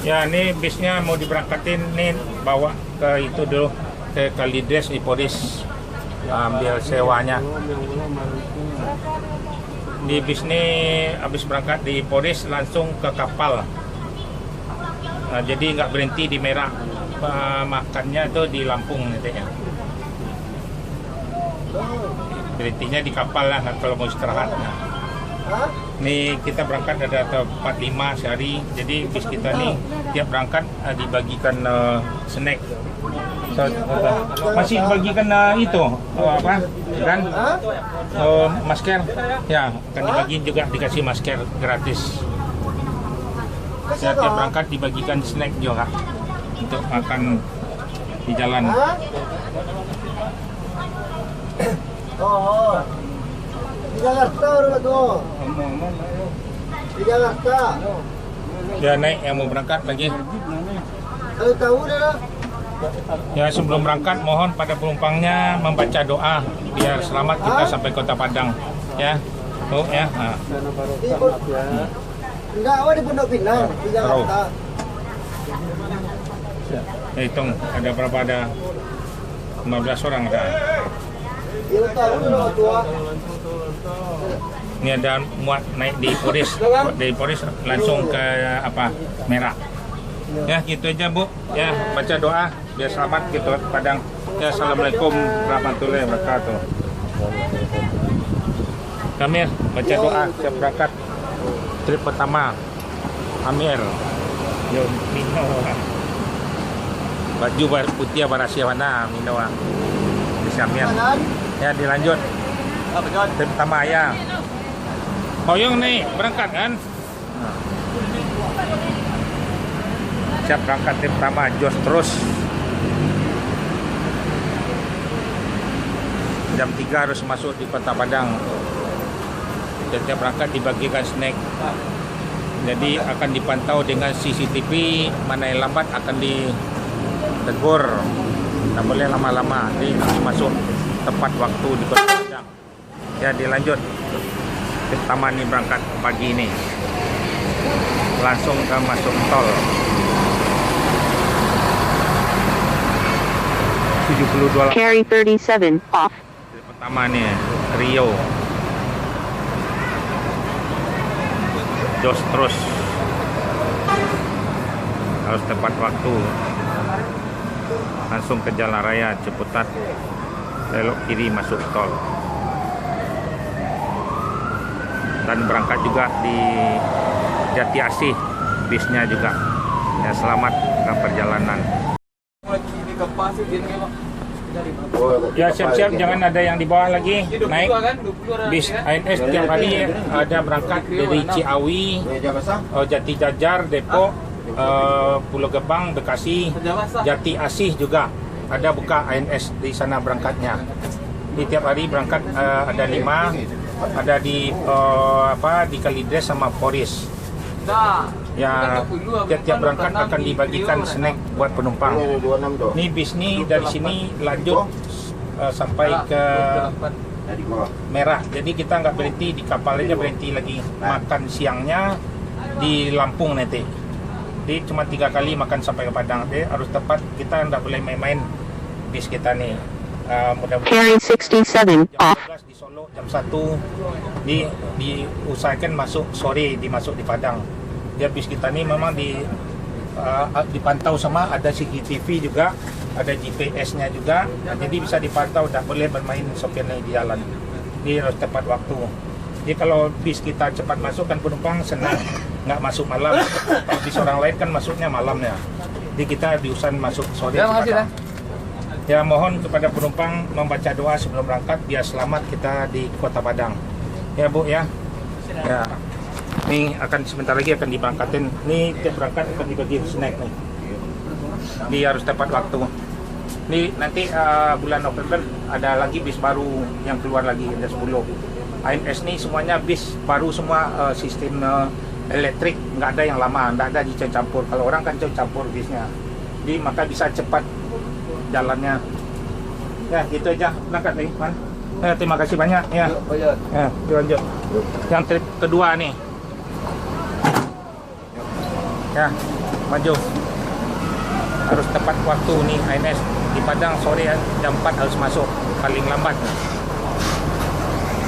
Ya, ini bisnya mau diberangkatin nih, bawa ke itu dulu, ke Kalides di Poris, ambil sewanya. Di bis ini habis berangkat di Poris langsung ke kapal. Nah, jadi nggak berhenti di Merak, makannya tuh di Lampung nantinya. Berhentinya di kapal lah kalau mau istirahat. Nih kita berangkat ada tempat 5 sehari, jadi bis kita nih tiap berangkat dibagikan snack. Masih bagikan itu apa dan masker ya, akan dibagiin juga, dikasih masker gratis. Ya, tiap berangkat dibagikan snack juga untuk makan di jalan. Di Jakarta orang itu. Di Jakarta. Ya, naik yang mau berangkat lagi. Kalau tahu dah. Ya, sebelum berangkat mohon pada penumpangnya membaca doa biar selamat kita sampai Kota Padang. Ya, tuh ya. Nah. Enggak, awak di Pondok Pinang di Jakarta. Ya, hitung ada berapa, ada 15 orang ada. Dia tahu orang tua. Ini ada muat naik di Poris, dari Poris langsung ke apa Merak. Ya, gitu aja Bu. Ya, baca doa biar selamat gitu ke Padang. Ya, assalamualaikum warahmatullahi wabarakatuh. Amir, baca doa siap berangkat trip pertama. Amir, yo Mino. Baju putih barasia mana Mino? Bisa Amir. Ya, dilanjut. Trip pertama ya. Hoyong nih berangkat kan? Siap berangkat trip pertama, jos terus. Jam 3 harus masuk di Kota Padang. Setiap berangkat dibagikan snack. Jadi akan dipantau dengan CCTV, mana yang lambat akan ditegur. Tak boleh lama-lama, jadi masuk tepat waktu di Kota Padang. Ya, dilanjut. Pertama nih berangkat pagi ini. Langsung ke masuk tol. 72 Carry 37 off. Pertama nih Rio. Jos terus. Harus tepat waktu. Langsung ke Jalan Raya Ciputat. Belok kiri masuk tol. Dan berangkat juga di Jati Asih bisnya juga. Ya, selamat ke perjalanan. Ya, siap-siap, jangan ada yang di bawah lagi naik bis ANS. Tiap hari ada berangkat dari Ciawi, Jati Jajar, Depok, Pulau Gebang, Bekasi, Jati Asih juga ada buka ANS di sana berangkatnya. Di tiap hari berangkat ada 5, ada di di Kalides sama Poris. Ya, tiap berangkat akan dibagikan snack buat penumpang. Ini bis ini dari sini lanjut sampai ke Merah. Jadi kita nggak berhenti di kapal aja, berhenti lagi makan siangnya di Lampung nanti. Jadi cuma 3 kali makan sampai ke Padang. Jadi harus tepat, kita nggak boleh main-main bis kita nih. Carry 67 jam off. 12 di Solo, jam 1 diusahakan masuk sore, dimasuk di Padang. Dia bis kita nih memang dipantau sama ada CCTV juga, ada GPS-nya juga. Nah, jadi bisa dipantau, tak boleh bermain sopirnya di jalan. Jadi harus tepat waktu. Jadi kalau bis kita cepat masuk kan penumpang senang, nggak masuk malam. Kalau bis orang lain kan masuknya malamnya. Jadi kita diusahakan masuk sore di Padang. Ya, mohon kepada penumpang membaca doa sebelum berangkat biar selamat kita di Kota Padang. Ya Bu ya. Ya. Ini akan sebentar lagi akan diberangkatin. Ini tiap berangkat akan dibagi snack nih. Ini harus tepat waktu. Ini nanti bulan November ada lagi bis baru yang keluar lagi, ada 10. ANS nih semuanya bis baru semua, sistem elektrik, nggak ada yang lama, nggak ada dicampur. Kalau orang kan campur bisnya. Jadi maka bisa cepat jalannya. Ya, gitu aja berangkat nih, Man. Terima kasih banyak ya. Ya, lanjut. Yang trip kedua nih. Ya, maju. Harus tepat waktu nih ANS di Padang sore jam 4 harus masuk paling lambat.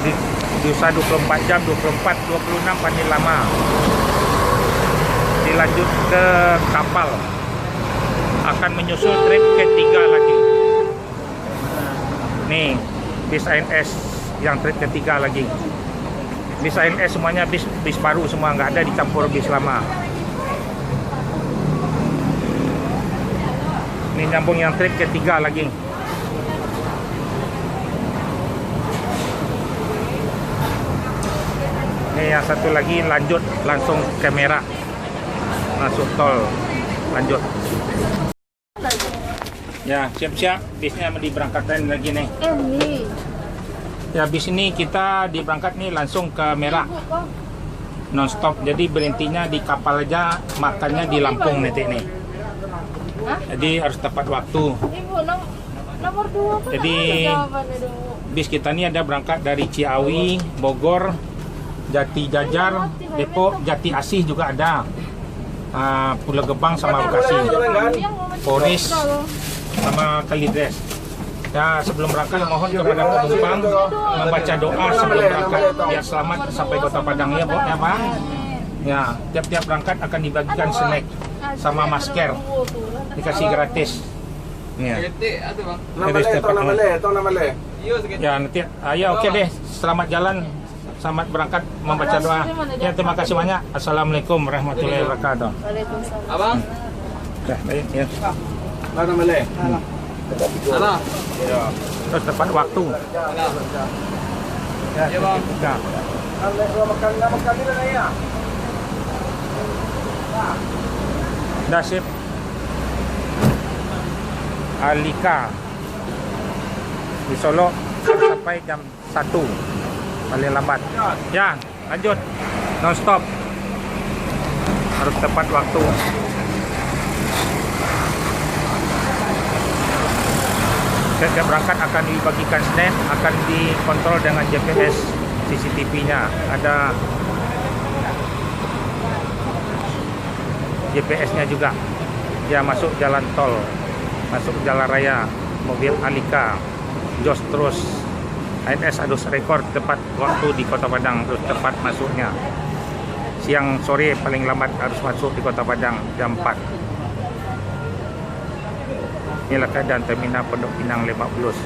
Di usaha 24 jam, 24, 26 paling lama. Dilanjut ke kapal. Akan menyusul trip ketiga lagi. Nih, bis ANS yang trip ketiga lagi. Bis ANS semuanya bis baru semua, nggak ada dicampur bis lama. Ini nyambung yang trip ketiga lagi. Ini yang satu lagi lanjut langsung ke Merak, masuk tol lanjut. Ya, siap-siap bisnya diberangkatkan lagi nih. Ya, bis ini kita diberangkat nih langsung ke Merak non-stop. Jadi berhentinya di kapal aja, makannya di Lampung nanti nih. Jadi harus tepat waktu. Nomor 2 kan Jadi bis kita ini ada berangkat dari Ciawi, Bogor, Jati Jajar, Depok, Jati Asih juga ada. Pulau Gebang sama Bekasi, Poris sama Kalides. Ya, sebelum berangkat mohon kepada penumpang membaca doa sebelum berangkat. Ya, selamat sampai Kota Padang ya, Pak. Ya, Pak. Ya, tiap-tiap berangkat akan dibagikan snack sama masker. Dikasih gratis. Ya. Ya, nanti ya oke deh. Selamat jalan. Selamat berangkat membaca doa. Ya, terima kasih banyak. Assalamualaikum warahmatullahi wabarakatuh. Waalaikumsalam. Abang, Ya, baik ya. mana Malay? Mana? Ya. Terus tepat waktu. Ya, Ya, Bang. ya. Nasib Alika di Solo sampai jam 1 paling lambat. Ya, lanjut non-stop, harus tepat waktu. Setiap berangkat akan dibagikan snack, akan dikontrol dengan GPS CCTV-nya. Ada GPS-nya juga. Ya, masuk jalan tol, masuk jalan raya, mobil Alika, jos terus. ANS harus rekor tepat waktu di Kota Padang, terus tepat masuknya. Siang sore paling lambat harus masuk di Kota Padang jam 4. Inilah keadaan terminal Pondok Pinang Lebak Bulus.